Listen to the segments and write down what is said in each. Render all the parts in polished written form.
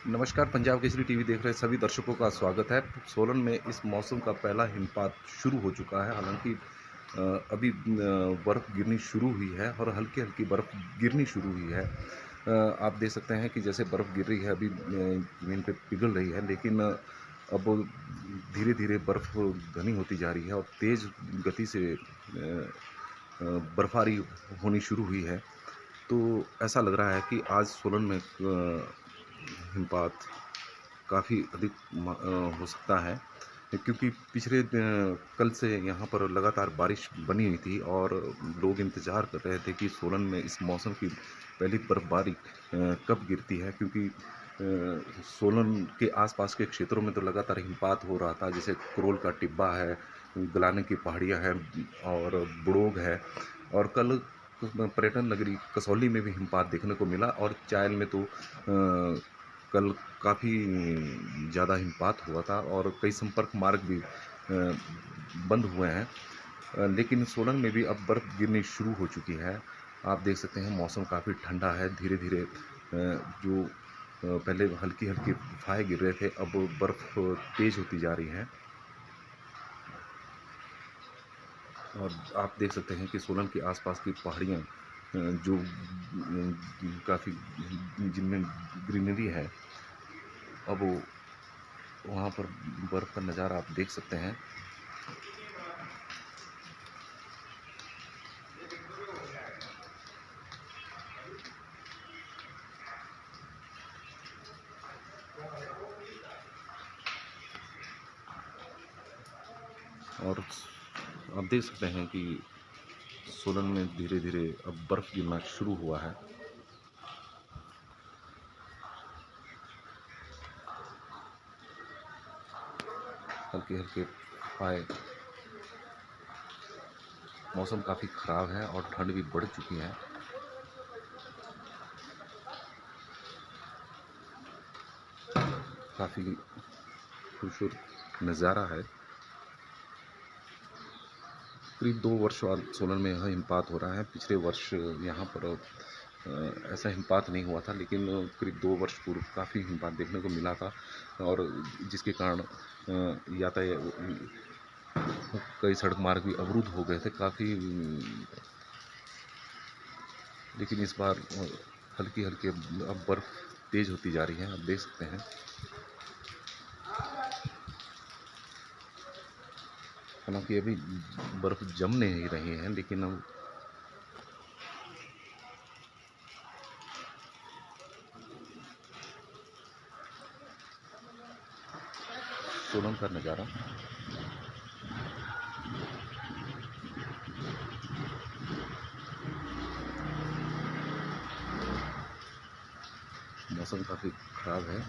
नमस्कार, पंजाब केसरी टीवी देख रहे सभी दर्शकों का स्वागत है। सोलन में इस मौसम का पहला हिमपात शुरू हो चुका है। हालाँकि अभी बर्फ़ गिरनी शुरू हुई है और हल्की-हल्की बर्फ़ गिरनी शुरू हुई है। आप देख सकते हैं कि जैसे बर्फ़ गिर रही है अभी ज़मीन पे पिघल रही है, लेकिन अब धीरे-धीरे बर्फ़ घनी होती जा रही है और तेज़ गति से बर्फ़बारी होनी शुरू हुई है। तो ऐसा लग रहा है कि आज सोलन में हिमपात काफ़ी अधिक हो सकता है, क्योंकि पिछले कल से यहाँ पर लगातार बारिश बनी हुई थी और लोग इंतज़ार कर रहे थे कि सोलन में इस मौसम की पहली बर्फ़बारी कब गिरती है, क्योंकि सोलन के आसपास के क्षेत्रों में तो लगातार हिमपात हो रहा था। जैसे क्रोल का टिब्बा है, गलाने की पहाड़ियाँ हैं और बुड़ोग है। और कल पर्यटन नगरी कसौली में भी हिमपात देखने को मिला और चायल में तो कल काफ़ी ज़्यादा हिमपात हुआ था और कई संपर्क मार्ग भी बंद हुए हैं। लेकिन सोलन में भी अब बर्फ़ गिरनी शुरू हो चुकी है। आप देख सकते हैं मौसम काफ़ी ठंडा है। धीरे-धीरे जो पहले हल्की-हल्की फुहारें गिर रहे थे, अब बर्फ़ तेज़ होती जा रही है। और आप देख सकते हैं कि सोलन के आसपास की पहाड़ियाँ जो काफ़ी जिनमें ग्रीनरी है, अब वो वहाँ पर बर्फ़ का नज़ारा आप देख सकते हैं। और आप देख सकते हैं कि सोलन में धीरे-धीरे अब बर्फ़ गिरना शुरू हुआ है। हल्के-हल्के फुहारें। मौसम काफ़ी ख़राब है और ठंड भी बढ़ चुकी है। काफ़ी खूबसूरत नज़ारा है। करीब 2 वर्ष बाद सोलन में यहाँ हिमपात हो रहा है। पिछले वर्ष यहाँ पर ऐसा हिमपात नहीं हुआ था, लेकिन करीब 2 वर्ष पूर्व काफ़ी हिमपात देखने को मिला था और जिसके कारण कई सड़क मार्ग भी अवरुद्ध हो गए थे काफ़ी। लेकिन इस बार हल्की-हल्की अब बर्फ़ तेज़ होती जा रही है, आप देख सकते हैं। हालाँकि अभी बर्फ़ जम नहीं रही है, लेकिन अब सोलन का नज़ारा। मौसम काफ़ी ख़राब है।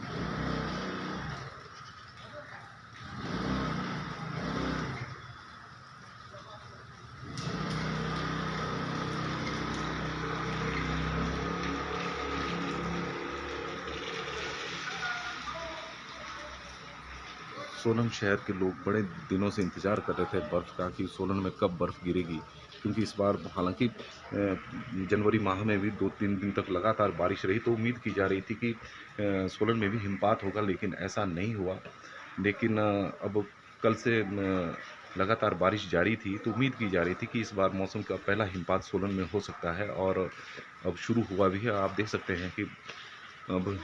सोलन शहर के लोग बड़े दिनों से इंतज़ार कर रहे थे बर्फ़ का, कि सोलन में कब बर्फ़ गिरेगी, क्योंकि इस बार हालांकि जनवरी माह में भी 2-3 दिन तक लगातार बारिश रही, तो उम्मीद की जा रही थी कि सोलन में भी हिमपात होगा, लेकिन ऐसा नहीं हुआ। लेकिन अब कल से लगातार बारिश जारी थी, तो उम्मीद की जा रही थी कि इस बार मौसम का पहला हिमपात सोलन में हो सकता है और अब शुरू हुआ भी है। आप देख सकते हैं कि अब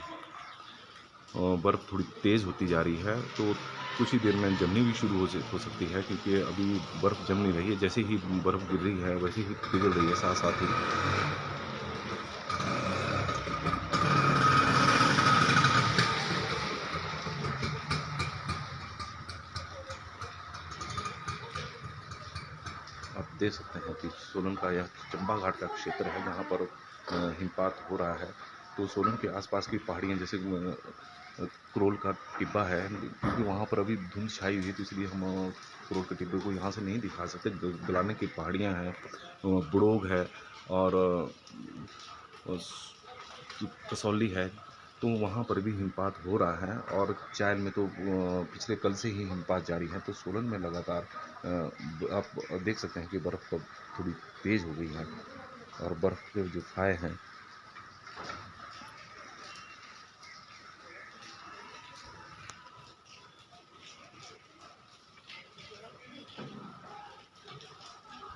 बर्फ़ थोड़ी तेज़ होती जा रही है, तो कुछ ही देर में जमनी भी शुरू हो सकती है, क्योंकि अभी बर्फ़ जम नहीं रही है। जैसे ही बर्फ़ गिर रही है वैसे ही पिघल रही है साथ-साथ ही। आप देख सकते हैं कि सोलन का यह चंबा घाट का क्षेत्र है जहाँ पर हिमपात हो रहा है। तो सोलन के आसपास की पहाड़ियाँ जैसे क्रोल का टिब्बा है, क्योंकि वहाँ पर अभी धुंध छाई हुई है, तो इसलिए हम क्रोल के टिब्बे को यहाँ से नहीं दिखा सकते। गलाने की पहाड़ियाँ हैं, बुड़ोग है और कसौली है, तो वहाँ पर भी हिमपात हो रहा है और चायल में तो पिछले कल से ही हिमपात जारी है। तो सोलन में लगातार आप देख सकते हैं कि बर्फ़ अब थोड़ी तेज़ हो गई है और बर्फ़ के जो फाए हैं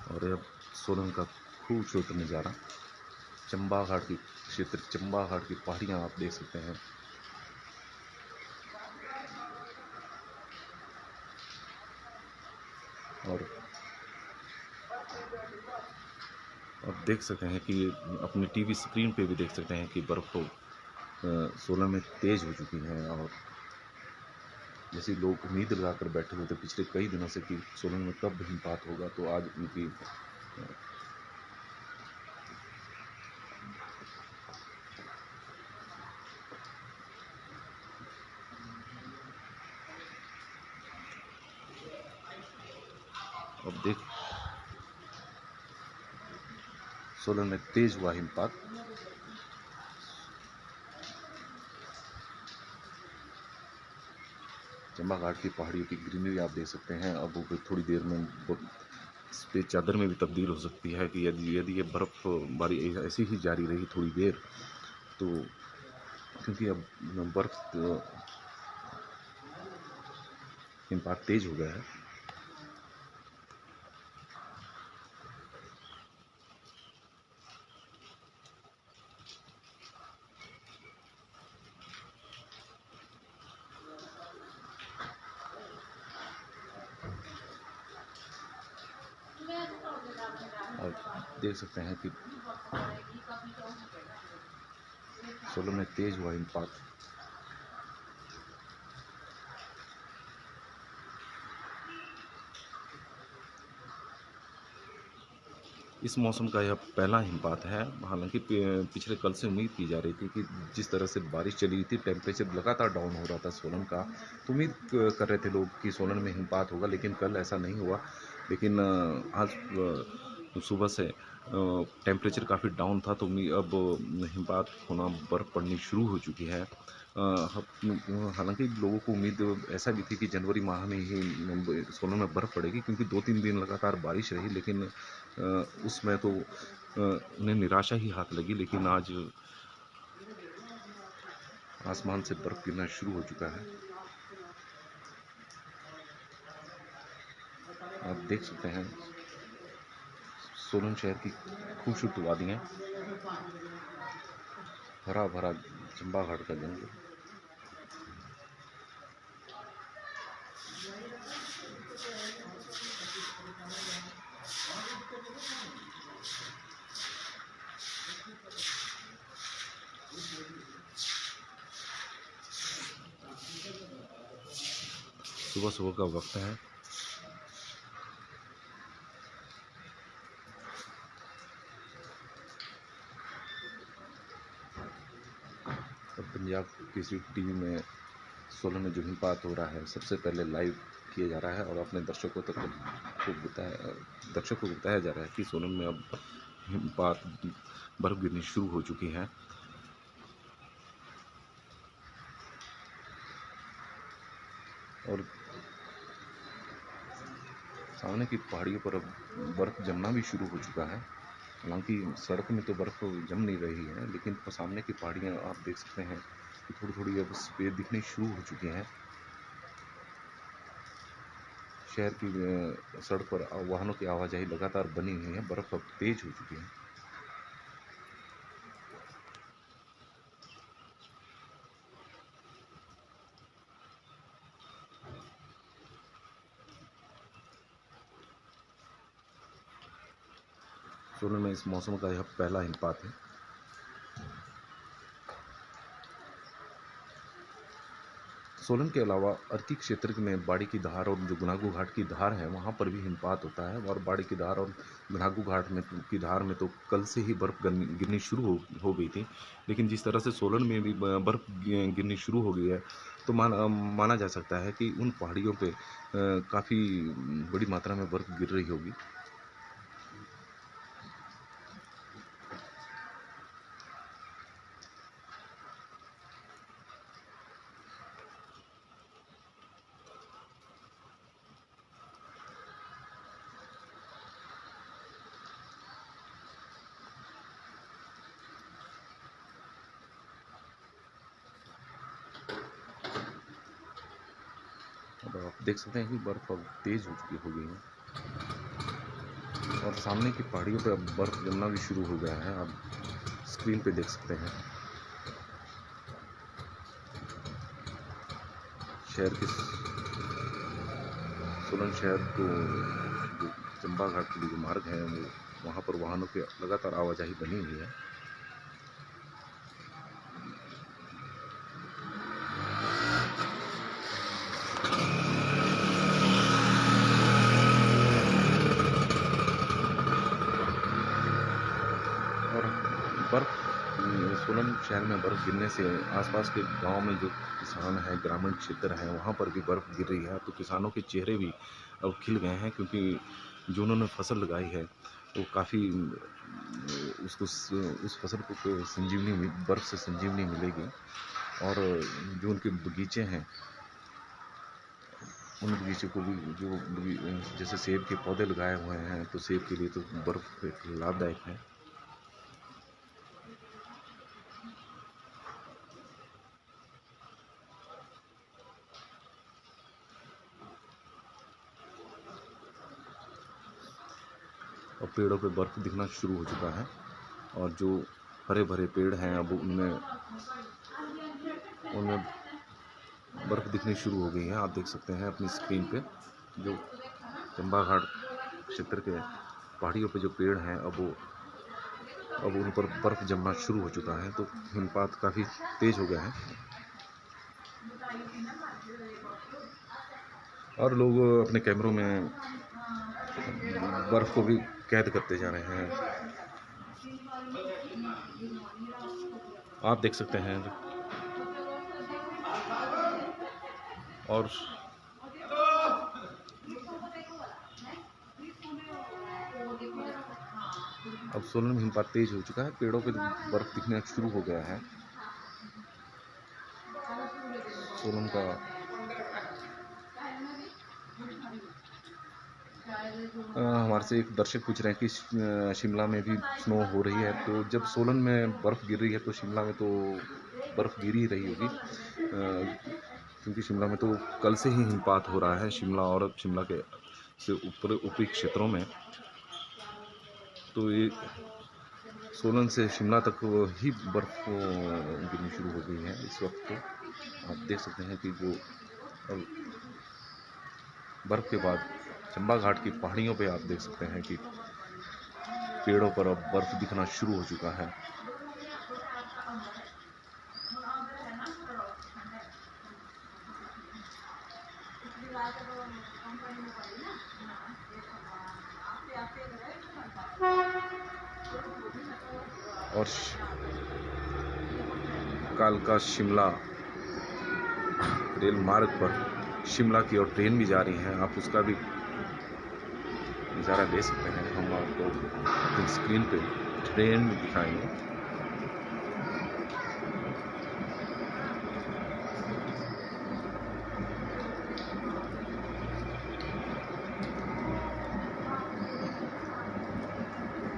और अब सोलन का खूबसूरत नज़ारा, चंबा घाट की क्षेत्र, चंबा घाट की पहाड़ियाँ आप देख सकते हैं। और आप देख सकते हैं कि अपने टीवी स्क्रीन पे भी देख सकते हैं कि बर्फ़ तो सोलन में तेज़ हो चुकी है। और जैसे लोग उम्मीद लगाकर बैठे हुए थे पिछले कई दिनों से कि सोलन में कब हिमपात होगा, तो आज उनकी अब देख सोलन में तेज़ हुआ हिमपात। चंबा घाट की पहाड़ियों की ग्रीनरी आप देख सकते हैं। अब वो थोड़ी देर में इस पे चादर में भी तब्दील हो सकती है कि यदि यदि ये बर्फ़बारी ऐसी ही जारी रही थोड़ी देर, तो क्योंकि अब बर्फ़ हिमपात तेज़ हो गया है। और देख सकते हैं कि सोलन में तेज़ हुआ हिमपात। इस मौसम का यह पहला हिमपात है। हालांकि पिछले कल से उम्मीद की जा रही थी कि जिस तरह से बारिश चली थी, टेम्परेचर लगातार डाउन हो रहा था सोलन का, तो उम्मीद कर रहे थे लोग कि सोलन में हिमपात होगा, लेकिन कल ऐसा नहीं हुआ। लेकिन आज सुबह से टेम्परेचर काफ़ी डाउन था, तो अब हिमपात होना, बर्फ़ पड़नी शुरू हो चुकी है। हालांकि लोगों को उम्मीद ऐसा भी थी कि जनवरी माह में ही सोलन में बर्फ़ पड़ेगी, क्योंकि 2-3 दिन लगातार बारिश रही, लेकिन उसमें तो उन्हें निराशा ही हाथ लगी। लेकिन आज आसमान से बर्फ़ गिरना शुरू हो चुका है। आप देख सकते हैं सोलन शहर की खूबसूरत वादियाँ, हरा भरा चंबा घाट का जंगल। सुबह सुबह का वक्त है। और पंजाब केसरी टीवी में सोलन में जो हिमपात हो रहा है, सबसे पहले लाइव किया जा रहा है और अपने दर्शकों को बताया जा रहा है कि सोलन में अब हिमपात, बर्फ़ गिरनी शुरू हो चुकी है। और सामने की पहाड़ियों पर अब बर्फ़ जमना भी शुरू हो चुका है। हालांकि सड़क में तो बर्फ़ जम नहीं रही है, लेकिन सामने की पहाड़ियाँ आप देख सकते हैं कि थोड़ी थोड़ी अब सफ़ेद दिखनी शुरू हो चुकी हैं। शहर की सड़क पर वाहनों की आवाजाही लगातार बनी हुई है, बर्फ़ अब तेज़ हो चुकी है। सोलन में इस मौसम का यह पहला हिमपात है। सोलन के अलावा अर्की क्षेत्र में बाड़ी की धार और जो गुनागू घाट की धार है, वहाँ पर भी हिमपात होता है। और बाड़ी की धार और गुनागू घाट में की धार में तो कल से ही बर्फ़ गिरनी शुरू हो गई थी, लेकिन जिस तरह से सोलन में भी बर्फ़ गिरनी शुरू हो गई है, तो माना जा सकता है कि उन पहाड़ियों पे काफ़ी बड़ी मात्रा में बर्फ़ गिर रही होगी। अब आप देख सकते हैं कि बर्फ़ अब तेज़ हो चुकी हो गई है। और सामने की पहाड़ियों पे अब बर्फ़ जमना भी शुरू हो गया है, आप स्क्रीन पे देख सकते हैं। शहर के सोलन शहर को जो चंबा घाट के लिए जो मार्ग है वो वहाँ पर वाहनों की लगातार आवाजाही बनी हुई है। और बर्फ़ सोलन शहर में बर्फ़ गिरने से आसपास के गांव में जो किसान हैं, ग्रामीण क्षेत्र हैं, वहाँ पर भी बर्फ़ गिर रही है। तो किसानों के चेहरे भी अब खिल गए हैं, क्योंकि जो उन्होंने फसल लगाई है वो काफ़ी उसको उस फसल को संजीवनी बर्फ़ से संजीवनी मिलेगी। और जो उनके बगीचे हैं, उन बगीचे को भी जैसे सेब के पौधे लगाए हुए हैं, तो सेब के लिए तो बर्फ़ एक लाभदायक है। और पेड़ों पे बर्फ़ दिखना शुरू हो चुका है, और जो हरे भरे पेड़ हैं अब उनमें उनमें बर्फ़ दिखनी शुरू हो गई है। आप देख सकते हैं अपनी स्क्रीन पे जो चंबा घाट क्षेत्र के पहाड़ियों पे जो पेड़ हैं अब उन पर बर्फ़ जमना शुरू हो चुका है। तो हिमपात काफ़ी तेज़ हो गया है और लोग अपने कैमरों में बर्फ़ को भी कैद करते जा रहे हैं। आप देख सकते हैं। और अब सोलन में हिमपात तेज हो चुका है, पेड़ों पे बर्फ दिखना शुरू हो गया है। सोलन का हमारे से एक दर्शक पूछ रहे हैं कि शिमला में भी स्नो हो रही है। तो जब सोलन में बर्फ़ गिर रही है तो शिमला में तो बर्फ़ गिर ही रही होगी, क्योंकि शिमला में तो कल से ही हिमपात हो रहा है, शिमला और शिमला के से ऊपरी क्षेत्रों में। तो ये सोलन से शिमला तक ही बर्फ़ गिरनी शुरू हो गई है इस वक्त। तो आप देख सकते हैं कि जो अब बर्फ़ के बाद चंबा घाट की पहाड़ियों पे आप देख सकते हैं कि पेड़ों पर अब बर्फ़ दिखना शुरू हो चुका है। और कालका शिमला रेल मार्ग पर शिमला की ओर ट्रेन भी जा रही है, आप उसका भी नज़ारा ले सकते हैं। हम आपको अपनी स्क्रीन पे ट्रेन दिखाएंगे।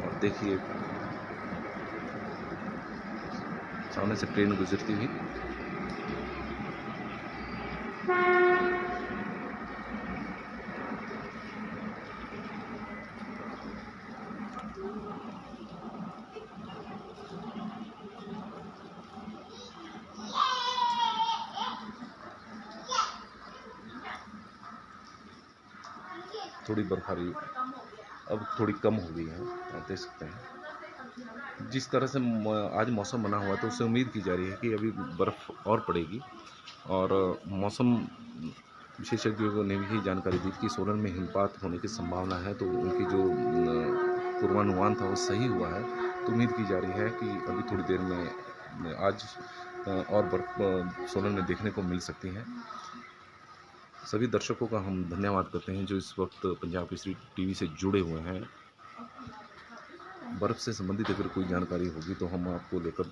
और देखिए सामने से ट्रेन गुजरती हुई। थोड़ी बर्फबारी अब थोड़ी कम हो गई है, आप देख सकते हैं। जिस तरह से आज मौसम बना हुआ है तो उससे उम्मीद की जा रही है कि अभी बर्फ़ और पड़ेगी। और मौसम विशेषज्ञों ने भी जानकारी दी कि सोलन में हिमपात होने की संभावना है। तो उनकी जो पूर्वानुमान था वो सही हुआ है। तो उम्मीद की जा रही है कि अभी थोड़ी देर में आज और बर्फ़ सोलन में देखने को मिल सकती है। सभी दर्शकों का हम धन्यवाद करते हैं जो इस वक्त पंजाब केसरी टीवी से जुड़े हुए हैं। बर्फ़ से संबंधित अगर कोई जानकारी होगी तो हम आपको लेकर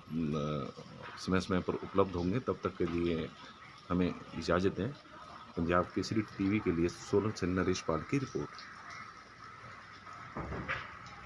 समय समय पर उपलब्ध होंगे। तब तक के लिए हमें इजाज़त दें। पंजाब केसरी टीवी के लिए सोलन से नरेश पाल की रिपोर्ट।